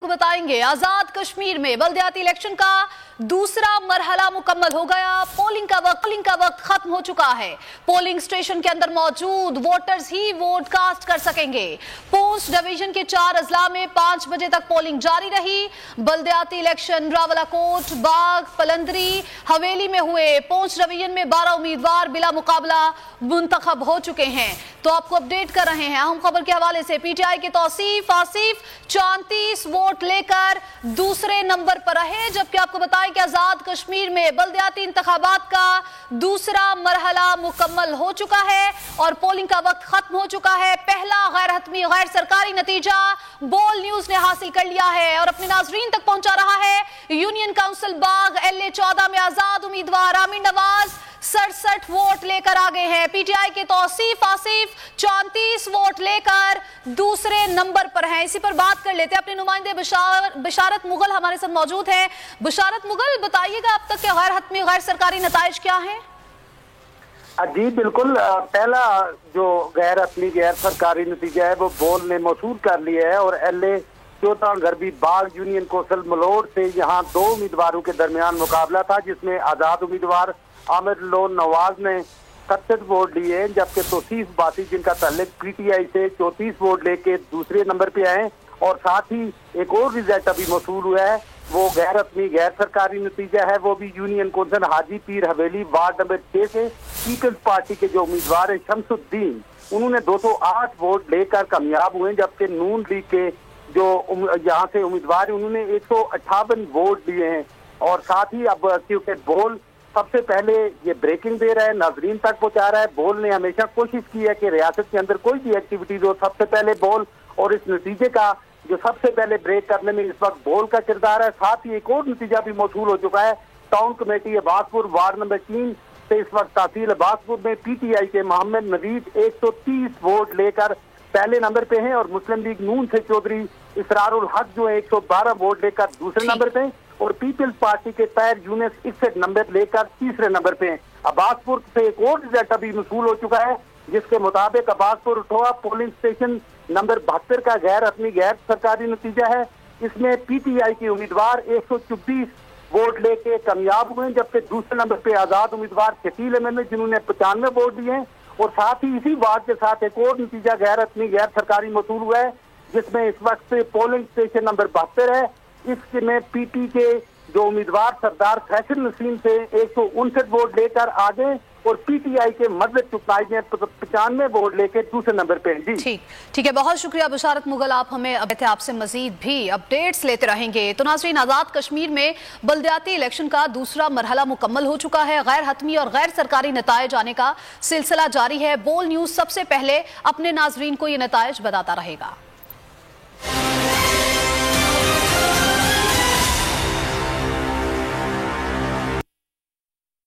बताएंगे आजाद कश्मीर में बल्दियाती इलेक्शन का दूसरा मरहला मुकम्मल हो गया। पोलिंग का वक्त खत्म हो चुका है। पोलिंग स्टेशन के अंदर मौजूद वोटर्स ही वोट कास्ट कर सकेंगे। पूंछ डिवीजन के 4 अजला में 5 बजे तक पोलिंग जारी रही। बल्दियाती इलेक्शन रावलाकोट, बाग, पलंदरी, हवेली में हुए। पूंछ डिवीजन में 12 उम्मीदवार बिला मुकाबला मुंतखब हो चुके हैं। तो आपको अपडेट कर रहे हैं अहम खबर के हवाले से। पीटीआई के तौसीफ आसिफ 34 वोट लेकर दूसरे नंबर पर रहे, जबकि आपको बताएं कि आजाद कश्मीर में बल्दियाती इंतखाबात का दूसरा मरहला मुकम्मल हो चुका है और पोलिंग का वक्त खत्म हो चुका है। पहला गैर हतमी गैर सरकारी नतीजा बोल न्यूज ने हासिल कर लिया है और अपने नाजरीन तक पहुंचा रहा है। यूनियन काउंसिल बाग LA 14 में आजाद उम्मीदवार आमिर नवाज 67 वोट लेकर आगे हैं। पीटीआई के तौसीफ आसिफ 34 वोट लेकर दूसरे नंबर पर हैं। इसी पर बात कर लेते हैं। अपने नुमाइंदे बिशारत मुगल हमारे साथ मौजूद हैं। बिशारत मुगल, बताइएगा अब तक के गैर हतमी गैर सरकारी नताइज क्या हैं? जी बिल्कुल, पहला जो गैर हतमी गैर सरकारी नतीजा है वो बोल ने मौसूल कर लिया है और LA 14 गरबी बाग यूनियन कौंसिल मलोड़ से यहाँ 2 उम्मीदवारों के दरमियान मुकाबला था, जिसमें आजाद उम्मीदवार आमिर नवाज ने 67 वोट लिए, जबकि तौसीफ बासी जिनका ताल्लुक PTI से 34 वोट लेके दूसरे नंबर पे आए। और साथ ही एक और रिजल्ट अभी मौसूल हुआ है, वो गैर अपनी गैर सरकारी नतीजा है, वो भी यूनियन कौंसिल हाजी पीर हवेली वार्ड नंबर 6 से पीपल्स पार्टी के जो उम्मीदवार है शमसुद्दीन, उन्होंने 208 वोट लेकर कामयाब हुए, जबकि नून लीग के जो यहाँ से उम्मीदवार है उन्होंने 158 वोट लिए हैं। और साथ ही अब क्योंकि बोल सबसे पहले ये ब्रेकिंग दे रहा है, नाजरीन तक पहुंचा रहा है। बोल ने हमेशा कोशिश की है कि रियासत के अंदर कोई भी एक्टिविटीज हो सबसे पहले बोल, और इस नतीजे का जो सबसे पहले ब्रेक करने में इस वक्त बोल का किरदार है। साथ ही एक और नतीजा भी मौसूल हो चुका है। Town committee Abbaspur ward number 3 से इस वक्त तहसील अब्बासपुर में PTI के मोहम्मद नवीद 130 वोट लेकर पहले नंबर पे हैं और मुस्लिम लीग नून से चौधरी इसरारुल हक जो है 112 वोट लेकर दूसरे नंबर पे, और पीपल्स पार्टी के पैर यूनिस 61 नंबर लेकर तीसरे नंबर पे हैं। अब्बासपुर से एक और रिजल्ट अभी मसूल हो चुका है, जिसके मुताबिक अब्बासपुर उठोआ पोलिंग स्टेशन नंबर 72 का गैर अपनी गैर सरकारी नतीजा है। इसमें PTI के उम्मीदवार 124 वोट लेके कामयाब हुए, जबकि दूसरे नंबर पे आजाद उम्मीदवार शकील अहमद जिन्होंने 95 वोट दिए हैं। और साथ ही इसी वार्ड के साथ एक और नतीजा गैर अपनी गैर सरकारी मसूल हुआ है, जिसमें इस वक्त पोलिंग स्टेशन नंबर 72 है। इसमें PT के जो उम्मीदवार सरदार फैसल नसीम से 159 वोट लेकर आगे और PTI के मदद चुकाई ने 95 वोट लेकर दूसरे नंबर पे हैं। जी ठीक है, बहुत शुक्रिया बिशारत मुगल। आप हमें आपसे मजीद भी अपडेट्स लेते रहेंगे। तो नाज़रीन, आजाद कश्मीर में बल्दियाती इलेक्शन का दूसरा मरहला मुकम्मल हो चुका है। गैर हतमी और गैर सरकारी नताइज आने का सिलसिला जारी है। बोल न्यूज सबसे पहले अपने नाजरीन को ये नताइज बताता रहेगा।